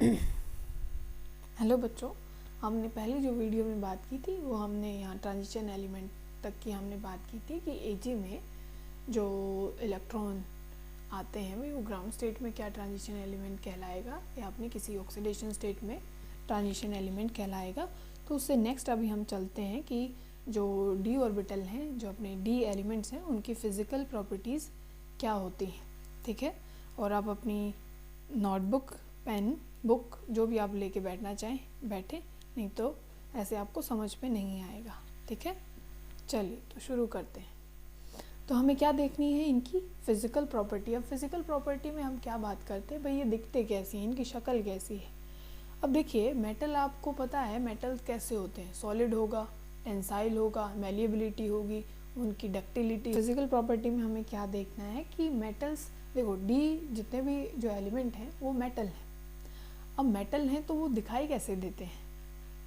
Hello बच्चों, हमने पहले जो वीडियो में बात की थी वो हमने यहाँ ट्रांजिशन एलिमेंट तक की हमने बात की थी कि Ag में जो इलेक्ट्रॉन आते हैं वो ग्राउंड स्टेट में क्या ट्रांजिशन एलिमेंट कहलाएगा या अपने किसी ऑक्सीडेशन स्टेट में ट्रांजिशन एलिमेंट कहलाएगा। तो उससे नेक्स्ट अभी हम चलते हैं कि जो d ऑर्बिटल हैं, जो अपने d एलिमेंट्स हैं, उनकी फ़िज़िकल प्रॉपर्टीज़ क्या होती हैं। ठीक है, और आप अपनी नोटबुक, पेन, बुक जो भी आप लेके बैठना चाहें बैठे, नहीं तो ऐसे आपको समझ में नहीं आएगा। ठीक है, चलिए तो शुरू करते हैं। तो हमें क्या देखनी है, इनकी फ़िज़िकल प्रॉपर्टी। अब फ़िज़िकल प्रॉपर्टी में हम क्या बात करते हैं, भाई ये दिखते कैसी हैं, इनकी शक्ल कैसी है। अब देखिए, मेटल आपको पता है मेटल कैसे होते हैं, सॉलिड होगा, टेंसाइल होगा, मैलिएबिलिटी होगी, उनकी डक्टिलिटी। फिजिकल प्रॉपर्टी में हमें क्या देखना है कि मेटल्स, देखो डी जितने भी जो एलिमेंट हैं वो मेटल हैं। अब मेटल हैं तो वो दिखाई कैसे देते हैं,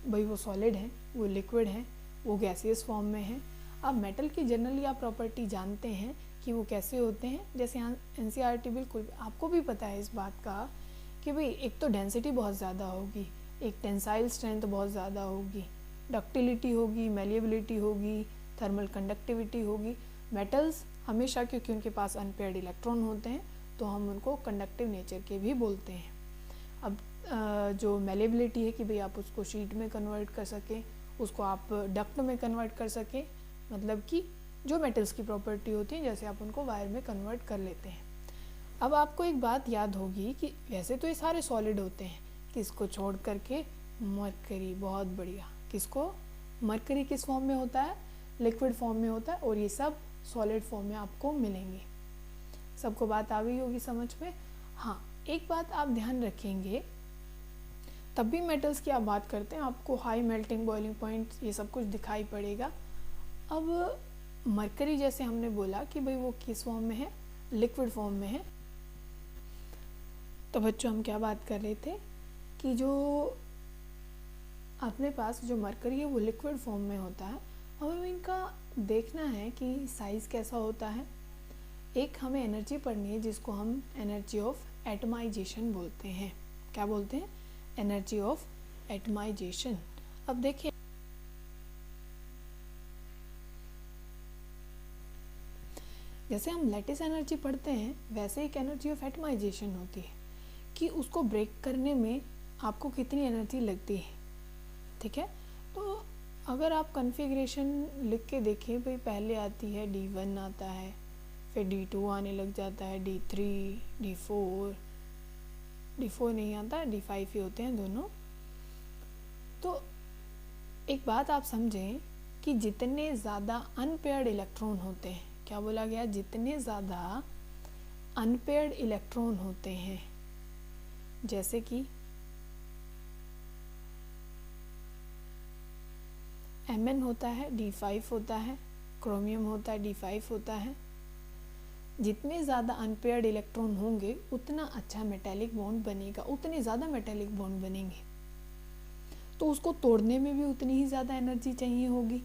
भाई वो सॉलिड हैं, वो लिक्विड हैं, वो गैसियस फॉर्म में हैं। अब मेटल की जनरली आप प्रॉपर्टी जानते हैं कि वो कैसे होते हैं। जैसे यहाँ NCERT बिल्कुल आपको भी पता है इस बात का कि भाई एक तो डेंसिटी बहुत ज़्यादा होगी, एक टेंसाइल स्ट्रेंथ बहुत ज़्यादा होगी, डक्टिलिटी होगी, मैलिएबिलिटी होगी, थर्मल कंडक्टिविटी होगी। मेटल्स हमेशा, क्योंकि उनके पास अनपेयर्ड इलेक्ट्रॉन होते हैं तो हम उनको कंडक्टिव नेचर के भी बोलते हैं। अब जो मैलिएबिलिटी है कि भाई आप उसको शीट में कन्वर्ट कर सकें, उसको आप डक्ट में कन्वर्ट कर सकें, मतलब कि जो मेटल्स की प्रॉपर्टी होती है जैसे आप उनको वायर में कन्वर्ट कर लेते हैं। अब आपको एक बात याद होगी कि वैसे तो ये सारे सॉलिड होते हैं, किसको छोड़ करके, मरकरी। बहुत बढ़िया, किसको, मरकरी किस फॉर्म में होता है, लिक्विड फॉर्म में होता है, और ये सब सॉलिड फॉर्म में आपको मिलेंगे। सबको बात आ गई होगी समझ में। हाँ, एक बात आप ध्यान रखेंगे, तब भी मेटल्स की आप बात करते हैं आपको हाई मेल्टिंग बॉइलिंग पॉइंट ये सब कुछ दिखाई पड़ेगा। अब मरकरी जैसे हमने बोला कि भाई वो किस फॉर्म में है, लिक्विड फॉर्म में है। तो बच्चों हम क्या बात कर रहे थे कि जो अपने पास जो मरकरी है वो लिक्विड फॉर्म में होता है। अब हमें इनका देखना है कि साइज़ कैसा होता है। एक हमें एनर्जी पढ़नी है जिसको हम एनर्जी ऑफ एटमाइजेशन बोलते हैं। क्या बोलते हैं, एनर्जी ऑफ एटमाइजेशन। अब देखिए, जैसे हम लैटिस एनर्जी पढ़ते हैं वैसे एक एनर्जी ऑफ एटमाइजेशन होती है कि उसको ब्रेक करने में आपको कितनी एनर्जी लगती है। ठीक है, तो अगर आप कॉन्फ़िगरेशन लिख के देखें, भाई पहले आती है D1 आता है, फिर D2 आने लग जाता है, D3, D4 नहीं आता, D5 ही होते हैं दोनों। तो एक बात आप समझें कि जितने ज़्यादा अनपेयर्ड इलेक्ट्रॉन होते हैं, क्या बोला गया, जितने ज़्यादा अनपेयर्ड इलेक्ट्रॉन होते हैं, जैसे कि Mn होता है, D5 होता है, क्रोमियम होता है, D5 होता है। जितने ज़्यादा अनपेयर्ड इलेक्ट्रॉन होंगे उतना अच्छा मेटेलिक बॉन्ड बनेगा, उतने ज़्यादा मेटेलिक बॉन्ड बनेंगे, तो उसको तोड़ने में भी उतनी ही ज़्यादा एनर्जी चाहिए होगी।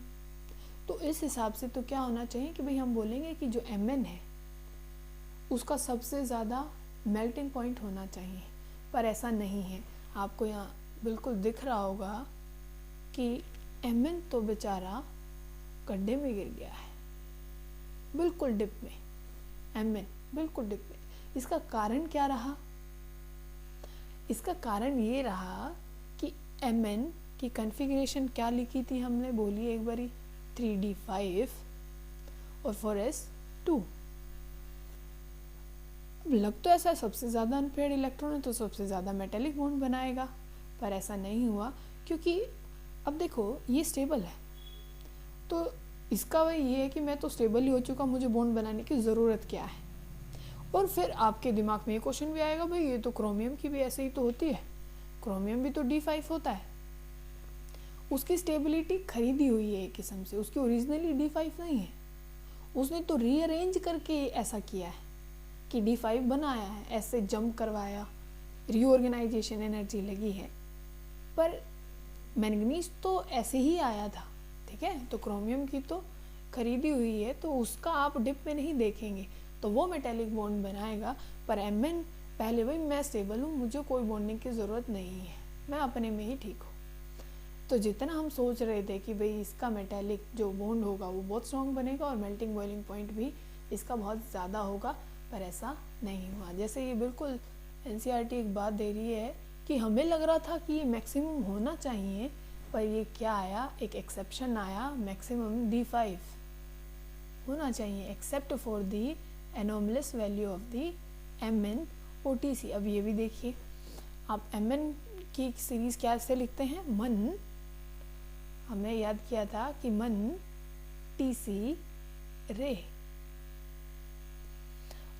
तो इस हिसाब से तो क्या होना चाहिए कि भाई हम बोलेंगे कि जो Mn है उसका सबसे ज़्यादा मेल्टिंग पॉइंट होना चाहिए, पर ऐसा नहीं है। आपको यहाँ बिल्कुल दिख रहा होगा कि Mn तो बेचारा गड्ढे में गिर गया है, बिल्कुल डिप में, Mn बिल्कुल डिप में। इसका कारण क्या रहा, इसका कारण ये रहा कि Mn की कॉन्फ़िगरेशन क्या लिखी थी हमने, बोलिए एक बारी, 3d5 और 4s2। लग तो ऐसा सबसे ज़्यादा अनपेयर्ड इलेक्ट्रॉन है तो सबसे ज़्यादा मेटेलिक बॉन्ड बनाएगा, पर ऐसा नहीं हुआ, क्योंकि अब देखो ये स्टेबल है तो इसका वही ये है कि मैं तो स्टेबल ही हो चुका, मुझे बॉन्ड बनाने की ज़रूरत क्या है। और फिर आपके दिमाग में ये क्वेश्चन भी आएगा, भाई ये तो क्रोमियम की भी ऐसे ही तो होती है, क्रोमियम भी तो D5 होता है, उसकी स्टेबिलिटी खरीदी हुई है एक किस्म से, उसकी ओरिजिनली D5 नहीं है, उसने तो रीअरेंज करके ऐसा किया है कि D5 बनाया है, ऐसे जंप करवाया, रीऑर्गेनाइजेशन एनर्जी लगी है। पर मैंगनीज तो ऐसे ही आया था, ठीक है, तो क्रोमियम की तो खरीदी हुई है, तो उसका आप डिप में नहीं देखेंगे, तो वो मेटेलिक बॉन्ड बनाएगा। पर Mn पहले भाई मैं स्टेबल हूँ, मुझे कोई बॉन्डिंग की ज़रूरत नहीं है, मैं अपने में ही ठीक हूँ। तो जितना हम सोच रहे थे कि भाई इसका मेटेलिक जो बॉन्ड होगा वो बहुत स्ट्रॉन्ग बनेगा और मेल्टिंग बॉइलिंग पॉइंट भी इसका बहुत ज़्यादा होगा, पर ऐसा नहीं हुआ। जैसे ये बिल्कुल एनसीईआरटी एक बात दे रही है कि हमें लग रहा था कि ये मैक्सिमम होना चाहिए, पर ये क्या आया, एक एक्सेप्शन आया, मैक्सिमम D5 होना चाहिए except for the anomalous value of the MnOTC। अब ये भी देखिए, आप Mn की सीरीज़ क्या से लिखते हैं, मन, हमने याद किया था कि मन TC रे,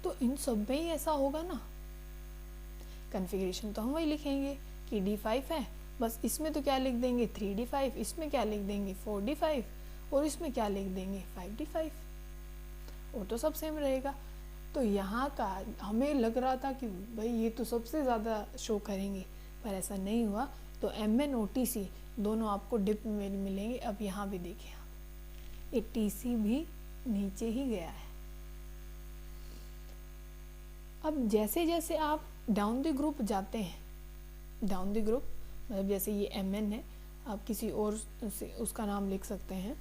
तो इन सब में ही ऐसा होगा ना। कन्फिग्रेशन तो हम वही लिखेंगे कि D5 है, बस इसमें तो क्या लिख देंगे 3D5, इसमें क्या लिख देंगे 4D5 और इसमें क्या लिख देंगे 5D5, वो तो सब सेम रहेगा। तो यहाँ का हमें लग रहा था कि भाई ये तो सबसे ज़्यादा शो करेंगे, पर ऐसा नहीं हुआ। तो MnOTC दोनों आपको डिप में मिलेंगे। अब यहाँ भी देखिए, ये TC भी नीचे ही गया है। अब जैसे जैसे आप डाउन द ग्रुप जाते हैं, डाउन द ग्रुप मतलब जैसे ये Mn है, आप किसी और से उसका नाम लिख सकते हैं,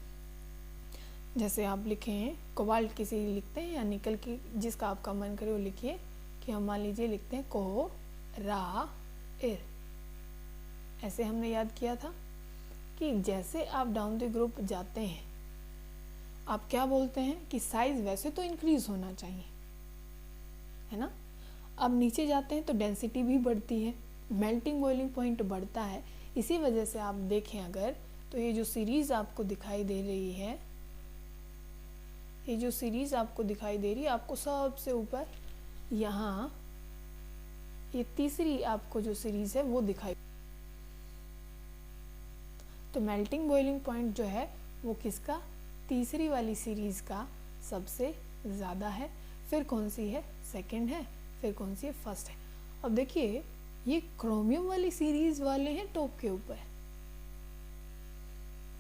जैसे आप लिखे हैं कोबाल्ट किसी लिखते हैं या निकल की जिसका आपका मन करे वो लिखिए, कि हम मान लीजिए लिखते हैं को रा एर। ऐसे हमने याद किया था कि जैसे आप डाउन द ग्रुप जाते हैं आप क्या बोलते हैं कि साइज वैसे तो इंक्रीज होना चाहिए, है ना। अब नीचे जाते हैं तो डेंसिटी भी बढ़ती है, मेल्टिंग बॉइलिंग पॉइंट बढ़ता है। इसी वजह से आप देखें अगर तो ये जो सीरीज़ आपको दिखाई दे रही है, ये जो सीरीज़ आपको दिखाई दे रही है, आपको सबसे ऊपर यहाँ ये तीसरी आपको जो सीरीज़ है वो दिखाई। तो मेल्टिंग बॉइलिंग पॉइंट जो है वो किसका, तीसरी वाली सीरीज़ का सबसे ज़्यादा है। फिर कौन सी है, सेकंड है, फिर कौन सी है, फर्स्ट है। अब देखिए ये क्रोमियम वाली सीरीज़ वाले हैं टॉप के ऊपर,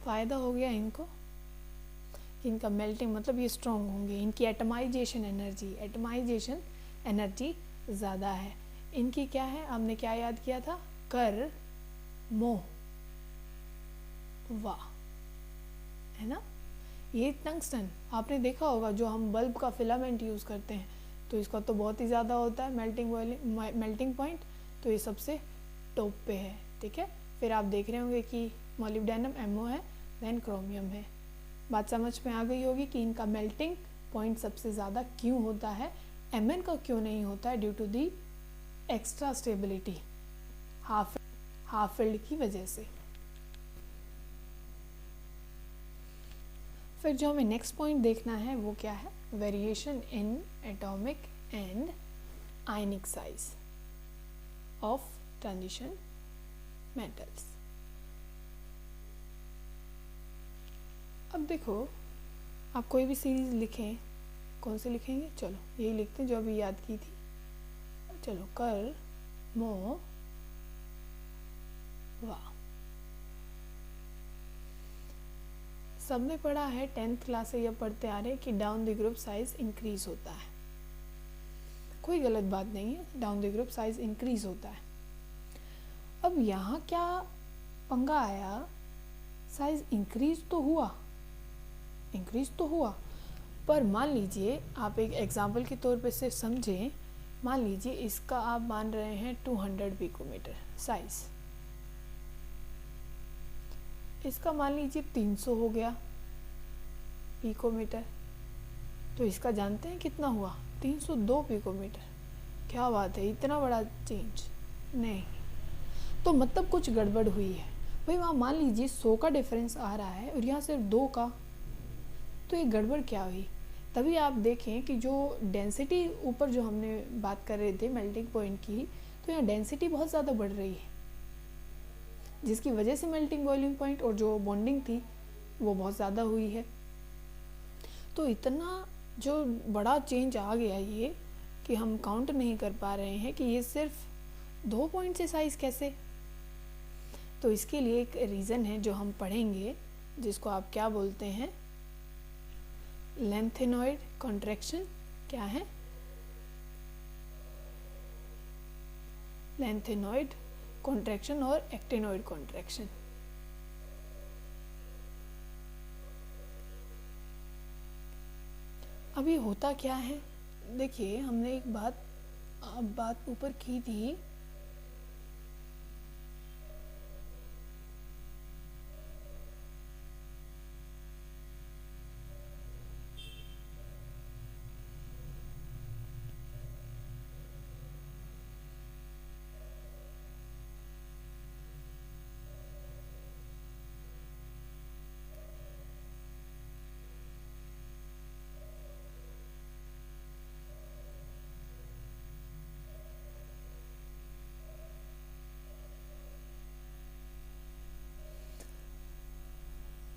फ़ायदा हो गया इनको, इनका मेल्टिंग मतलब ये स्ट्रॉन्ग होंगे, इनकी एटमाइजेशन एनर्जी ज़्यादा है। इनकी क्या है, आपने क्या याद किया था, कर मो वा, है ना। ये टंगस्टन आपने देखा होगा, जो हम बल्ब का फिलामेंट यूज़ करते हैं तो इसका तो बहुत ही ज़्यादा होता है मेल्टिंग पॉइंट, तो ये सबसे टॉप पे है, ठीक है। फिर आप देख रहे होंगे कि मोलिब्डेनम MO है, देन क्रोमियम है। बात समझ में आ गई होगी कि इनका मेल्टिंग पॉइंट सबसे ज़्यादा क्यों होता है, Mn का क्यों नहीं होता है, due to the extra stability half filled की वजह से। फिर जो हमें नेक्स्ट पॉइंट देखना है वो क्या है, variation in atomic and ionic size of transition metals. अब देखो आप कोई भी सीरीज लिखें, कौन सी लिखेंगे, चलो यही लिखते हैं जो अभी याद की थी, चलो कर मो वा। सबने पढ़ा है 10th क्लास से, यह पढ़ते आ रहे हैं कि down the group size increase होता है, कोई गलत बात नहीं है, down the group size increase होता है। अब यहाँ क्या पंगा आया, साइज इंक्रीज तो हुआ, पर मान लीजिए आप एक एग्जाम्पल के तौर पे से समझें, मान लीजिए इसका आप मान रहे हैं 200 पिकोमीटर साइज, इसका मान लीजिए 300 हो गया पिकोमीटर, तो इसका जानते हैं कितना हुआ, 302 पिकोमीटर। क्या बात है, इतना बड़ा चेंज नहीं, तो मतलब कुछ गड़बड़ हुई है भाई। वहाँ मान लीजिए 100 का डिफरेंस आ रहा है और यहाँ सिर्फ 2 का, तो ये गड़बड़ क्या हुई। तभी आप देखें कि जो डेंसिटी ऊपर जो हमने बात कर रहे थे मेल्टिंग पॉइंट की, तो यहाँ डेंसिटी बहुत ज़्यादा बढ़ रही है, जिसकी वजह से मेल्टिंग बॉइलिंग पॉइंट और जो बॉन्डिंग थी वो बहुत ज़्यादा हुई है। तो इतना जो बड़ा चेंज आ गया ये कि हम काउंट नहीं कर पा रहे हैं कि ये सिर्फ 2 पॉइंट से साइज कैसे। तो इसके लिए एक रीज़न है जो हम पढ़ेंगे, जिसको आप क्या बोलते हैं, लेंथेनॉइड कॉन्ट्रैक्शन। क्या है, लैंथेनॉइड कॉन्ट्रैक्शन और एक्टिनॉइड कॉन्ट्रैक्शन। अभी होता क्या है, देखिए हमने एक बात ऊपर की थी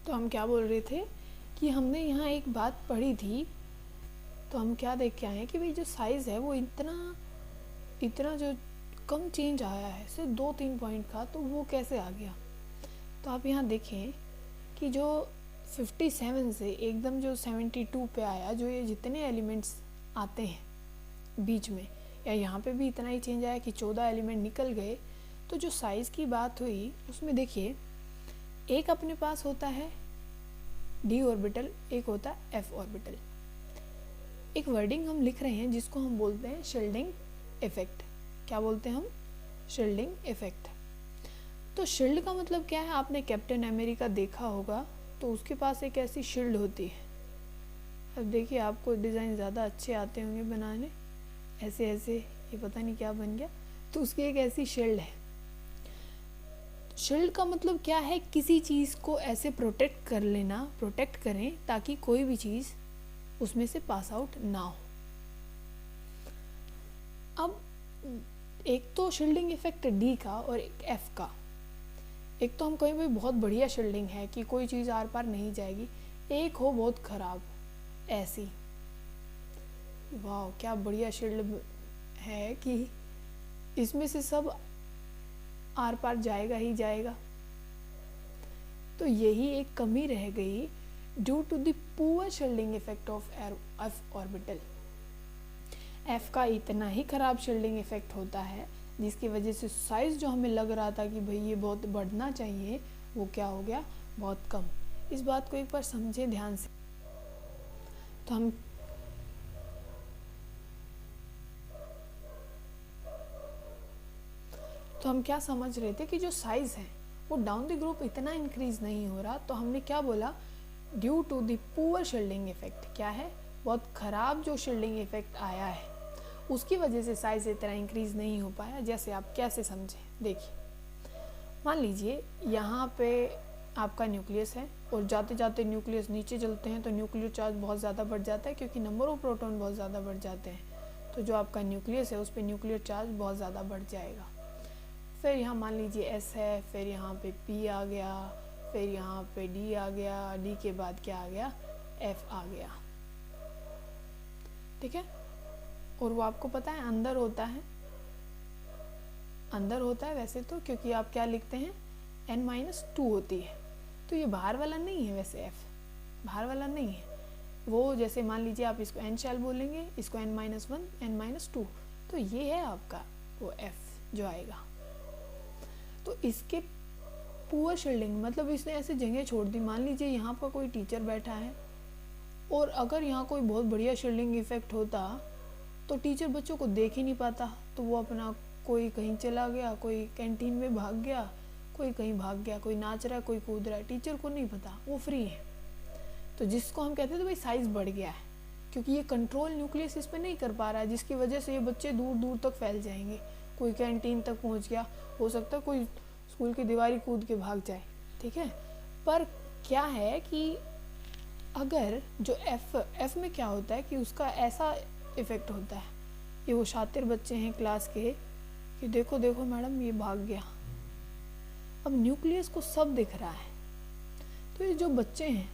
तो हम क्या बोल रहे थे कि हमने यहाँ एक बात पढ़ी थी, तो हम क्या देख के आए हैं कि भाई जो साइज़ है वो इतना जो कम चेंज आया है सिर्फ 2-3 पॉइंट का, तो वो कैसे आ गया। तो आप यहाँ देखें कि जो 57 से एकदम जो 72 पे आया, जो ये जितने एलिमेंट्स आते हैं बीच में, या यहाँ पे भी इतना ही चेंज आया कि 14 एलिमेंट निकल गए। तो जो साइज़ की बात हुई उसमें देखिए एक अपने पास होता है d ऑर्बिटल, एक होता है f ऑर्बिटल। एक वर्डिंग हम लिख रहे हैं जिसको हम बोलते हैं शील्डिंग इफेक्ट। क्या बोलते हैं हम? Shielding effect. तो शील्ड का मतलब क्या है, आपने कैप्टन अमेरिका देखा होगा, तो उसके पास एक ऐसी शील्ड होती है। अब देखिए आपको डिज़ाइन ज़्यादा अच्छे आते होंगे बनाने, ऐसे ऐसे, ये पता नहीं क्या बन गया, तो उसकी एक ऐसी शील्ड है। शील्ड का मतलब क्या है, किसी चीज़ को ऐसे प्रोटेक्ट कर लेना, प्रोटेक्ट करें ताकि कोई भी चीज़ उसमें से पास आउट ना हो। अब एक तो शील्डिंग इफेक्ट डी का और एक एफ का। एक तो हम कहीं भी बहुत बढ़िया शील्डिंग है कि कोई चीज़ आर पार नहीं जाएगी, एक हो बहुत ख़राब ऐसी, वाह क्या बढ़िया शील्ड है कि इसमें से सब आर पार जाएगा ही जाएगा। तो यही एक कमी रह गई due to the poor shielding effect of F orbital. F का इतना ही खराब शील्डिंग इफेक्ट होता है जिसकी वजह से साइज जो हमें लग रहा था कि भाई ये बहुत बढ़ना चाहिए, वो क्या हो गया, बहुत कम। इस बात को एक बार समझें ध्यान से। तो हम क्या समझ रहे थे कि जो साइज है वो डाउन द ग्रुप इतना इंक्रीज नहीं हो रहा, तो हमने क्या बोला, due to the poor shielding effect. क्या है, बहुत ख़राब जो शील्डिंग इफेक्ट आया है उसकी वजह से साइज इतना इंक्रीज नहीं हो पाया। जैसे आप कैसे समझें, देखिए मान लीजिए यहाँ पे आपका न्यूक्लियस है और जाते जाते न्यूक्लियस नीचे चलते हैं तो न्यूक्लियर चार्ज बहुत ज़्यादा बढ़ जाता है क्योंकि नंबर ऑफ प्रोटॉन बहुत ज़्यादा बढ़ जाते हैं। तो जो आपका न्यूक्लियस है उस पर न्यूक्लियर चार्ज बहुत ज़्यादा बढ़ जाएगा। फिर यहाँ मान लीजिए S है, फिर यहाँ पे P आ गया, फिर यहाँ पे D आ गया, D के बाद क्या आ गया, F आ गया, ठीक है। और वो आपको पता है अंदर होता है वैसे तो, क्योंकि आप क्या लिखते हैं, n-2 होती है, तो ये बाहर वाला नहीं है, वैसे F बाहर वाला नहीं है। वो जैसे मान लीजिए आप इसको n शैल बोलेंगे, इसको n-1, n-2, तो ये है आपका वो F जो आएगा। तो इसके पुअर शील्डिंग मतलब इसने ऐसे जगह छोड़ दी। मान लीजिए यहाँ पर कोई टीचर बैठा है और अगर यहाँ कोई बहुत बढ़िया शील्डिंग इफेक्ट होता तो टीचर बच्चों को देख ही नहीं पाता, तो वो अपना कोई कहीं चला गया, कोई कैंटीन में भाग गया, कोई कहीं भाग गया, कोई नाच रहा है, कोई कूद रहा है, टीचर को नहीं पता, वो फ्री है। तो जिसको हम कहते हैं तो भाई साइज बढ़ गया है, क्योंकि ये कंट्रोल न्यूक्लियस इस पर नहीं कर पा रहा है, जिसकी वजह से ये बच्चे दूर दूर तक फैल जाएंगे। कोई कैंटीन तक पहुंच गया, हो सकता है कोई स्कूल की दीवार कूद के भाग जाए, ठीक है। पर क्या है कि अगर जो एफ में क्या होता है कि उसका ऐसा इफेक्ट होता है, ये वो शातिर बच्चे हैं क्लास के कि देखो देखो मैडम ये भाग गया। अब न्यूक्लियस को सब दिख रहा है, तो ये जो बच्चे हैं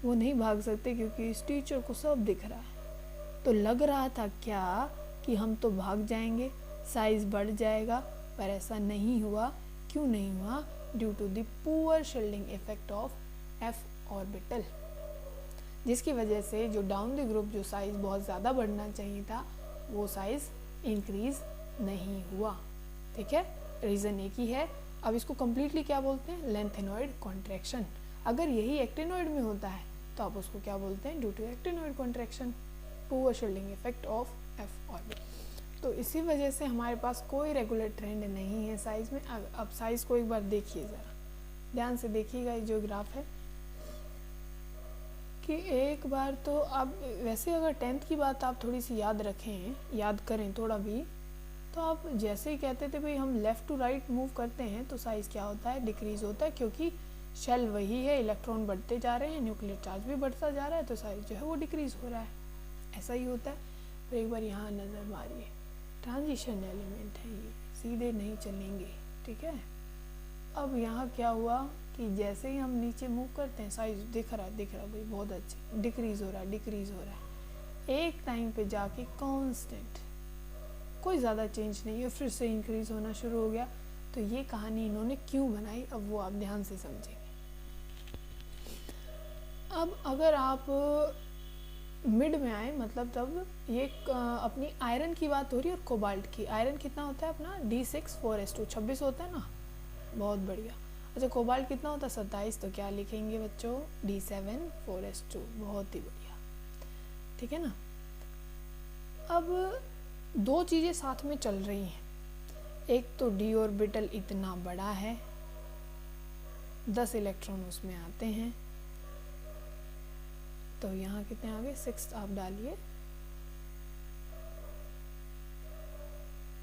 वो नहीं भाग सकते क्योंकि इस टीचर को सब दिख रहा है। तो लग रहा था क्या कि हम तो भाग जाएंगे, साइज बढ़ जाएगा, पर ऐसा नहीं हुआ। क्यों नहीं हुआ? Due to the poor shielding effect of F orbital, जिसकी वजह से जो डाउन द ग्रुप जो साइज बहुत ज़्यादा बढ़ना चाहिए था वो साइज इंक्रीज नहीं हुआ। ठीक है, रीज़न एक ही है। अब इसको कम्प्लीटली क्या बोलते हैं, लेंथेनॉइड कॉन्ट्रैक्शन। अगर यही एक्टिनॉइड में होता है तो आप उसको क्या बोलते हैं, due to actinoid contraction, poor shielding effect of F orbit. तो इसी वजह से हमारे पास कोई रेगुलर ट्रेंड नहीं है साइज़ में। अब साइज़ को एक बार देखिए, ज़रा ध्यान से देखिएगा, ये जो ग्राफ है कि एक बार तो आप वैसे अगर 10th की बात आप थोड़ी सी याद रखें, याद करें थोड़ा भी, तो आप जैसे ही कहते थे भाई हम लेफ़्ट टू राइट मूव करते हैं तो साइज़ क्या होता है, डिक्रीज़ होता है, क्योंकि शेल वही है, इलेक्ट्रॉन बढ़ते जा रहे हैं, न्यूक्लियर चार्ज भी बढ़ता जा रहा है, तो साइज़ जो है वो डिक्रीज़ हो रहा है। ऐसा ही होता है। तो एक बार यहाँ नज़र मारिए, ट्रांजिशन एलिमेंट है ये, सीधे नहीं चलेंगे, ठीक है। अब यहाँ क्या हुआ कि जैसे ही हम नीचे मूव करते हैं साइज दिख रहा भाई बहुत अच्छे, डिक्रीज़ हो रहा है, एक टाइम पे जाके कांस्टेंट, कोई ज़्यादा चेंज नहीं है, फिर से इंक्रीज़ होना शुरू हो गया। तो ये कहानी इन्होंने क्यों बनाई, अब वो आप ध्यान से समझेंगे। अब अगर आप मिड में आए, मतलब तब ये अपनी आयरन की बात हो रही है और कोबाल्ट की। आयरन कितना होता है अपना, D6 4s2, 26 होता है ना, बहुत बढ़िया। अच्छा, कोबाल्ट कितना होता है, 27, तो क्या लिखेंगे बच्चों, D7 4s2, बहुत ही बढ़िया, ठीक है ना। अब दो चीज़ें साथ में चल रही हैं, एक तो डी ऑर्बिटल इतना बड़ा है, 10 इलेक्ट्रॉन उसमें आते हैं, तो यहाँ कितने आ गए, 6 आप डालिए,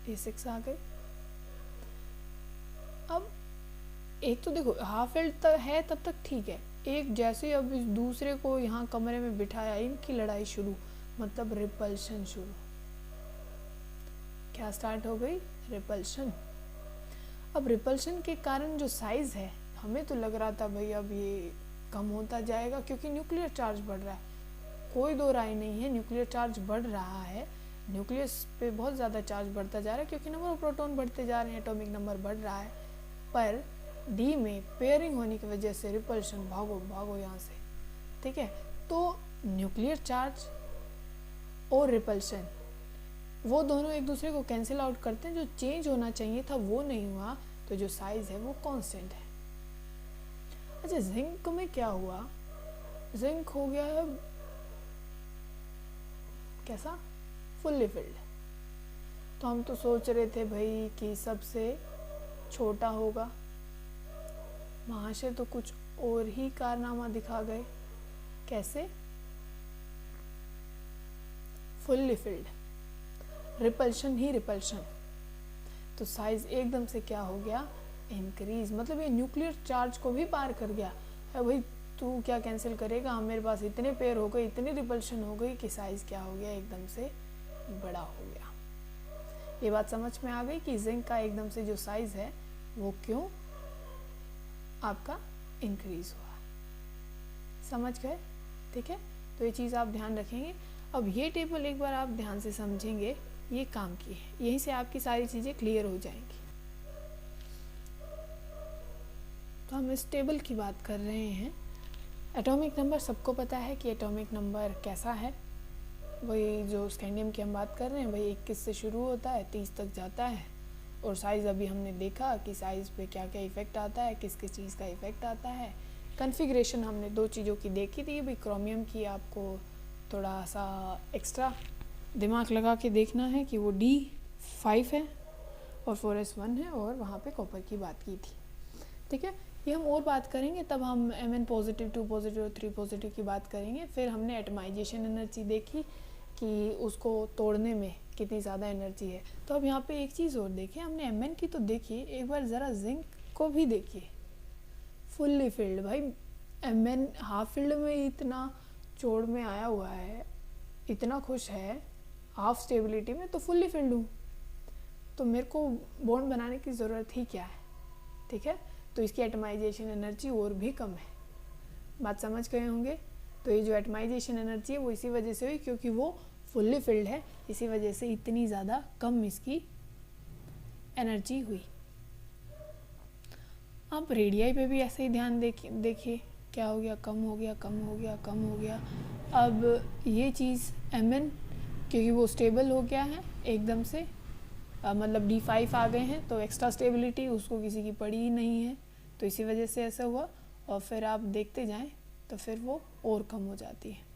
ये 6 आ गए। अब एक तो देखो हाफ एल्ड तक है तब तक ठीक है, एक जैसे अब इस दूसरे को यहाँ कमरे में बिठाया, इनकी लड़ाई शुरू, मतलब रिपल्शन शुरू, क्या स्टार्ट हो गई, रिपल्शन। अब रिपल्शन के कारण जो साइज है, हमें तो लग रहा था भाई अब ये कम होता जाएगा क्योंकि न्यूक्लियर चार्ज बढ़ रहा है, कोई दो राय नहीं है, न्यूक्लियर चार्ज बढ़ रहा है, न्यूक्लियस पे बहुत ज़्यादा चार्ज बढ़ता जा रहा है क्योंकि नंबर ऑफ प्रोटॉन बढ़ते जा रहे हैं, एटॉमिक नंबर बढ़ रहा है, पर डी में पेयरिंग होने की वजह से रिपल्शन, भागो यहाँ से, ठीक है। तो न्यूक्लियर चार्ज और रिपल्शन वो दोनों एक दूसरे को कैंसिल आउट करते हैं, जो चेंज होना चाहिए था वो नहीं हुआ, तो जो साइज है वो कांस्टेंट है। अच्छा, जिंक में क्या हुआ, जिंक हो गया है कैसा, फुल्ली फिल्ड। तो हम तो सोच रहे थे भाई कि सबसे छोटा होगा, महाशय तो कुछ और ही कारनामा दिखा गए। कैसे, फुल्ली फिल्ड, रिपल्शन ही रिपल्शन, तो साइज एकदम से क्या हो गया, इंक्रीज, मतलब ये न्यूक्लियर चार्ज को भी पार कर गया है। भाई तू क्या कैंसिल करेगा, मेरे पास इतने पेयर हो गए, इतनी रिपल्शन हो गई कि साइज क्या हो गया, एकदम से बड़ा हो गया। ये बात समझ में आ गई कि जिंक का एकदम से जो साइज है वो क्यों आपका इंक्रीज हुआ, समझ गए, ठीक है। तो ये चीज़ आप ध्यान रखेंगे। अब ये टेबल एक बार आप ध्यान से समझेंगे, ये काम की है, यहीं से आपकी सारी चीज़ें क्लियर हो जाएंगी। तो हम इस टेबल की बात कर रहे हैं। एटॉमिक नंबर सबको पता है कि एटॉमिक नंबर कैसा है, वही जो स्कैंडियम की हम बात कर रहे हैं, वही 21 से शुरू होता है, 30 तक जाता है। और साइज़ अभी हमने देखा कि साइज़ पे क्या क्या इफ़ेक्ट आता है, किस किस चीज़ का इफ़ेक्ट आता है। कन्फिग्रेशन हमने दो चीज़ों की देखी थी, भाई क्रोमियम की आपको थोड़ा सा एक्स्ट्रा दिमाग लगा के देखना है कि वो D5 है और 4s1 है, और वहाँ पे कॉपर की बात की थी, ठीक है। ये हम और बात करेंगे, तब हम Mn पॉजिटिव, 2 पॉजिटिव और 3 पॉजिटिव की बात करेंगे। फिर हमने एटमाइजेशन एनर्जी देखी कि उसको तोड़ने में कितनी ज़्यादा एनर्जी है। तो अब यहाँ पे एक चीज़ और देखिए, हमने Mn की तो देखी, एक बार ज़रा जिंक को भी देखिए, फुल्ली फिल्ड। भाई Mn हाफ फील्ड में इतना चौड़ में आया हुआ है, इतना खुश है हाफ स्टेबिलिटी में, तो फुल्ली फिल्ड हूँ, तो मेरे को बॉन्ड बनाने की ज़रूरत ही क्या है, ठीक है। तो इसकी एटमाइजेशन एनर्जी और भी कम है, बात समझ गए होंगे। तो ये जो एटमाइजेशन एनर्जी है वो इसी वजह से हुई क्योंकि वो फुल्ली फिल्ड है, इसी वजह से इतनी ज़्यादा कम इसकी एनर्जी हुई। अब रेडियाई पे भी ऐसे ही ध्यान देखिए क्या हो गया, कम हो गया, कम हो गया, कम हो गया। अब ये चीज़ Mn क्योंकि वो स्टेबल हो गया है एकदम से, मतलब D5 आ गए हैं, तो एक्स्ट्रा स्टेबिलिटी उसको किसी की पड़ी ही नहीं है, तो इसी वजह से ऐसा हुआ। और फिर आप देखते जाएं तो फिर वो और कम हो जाती है।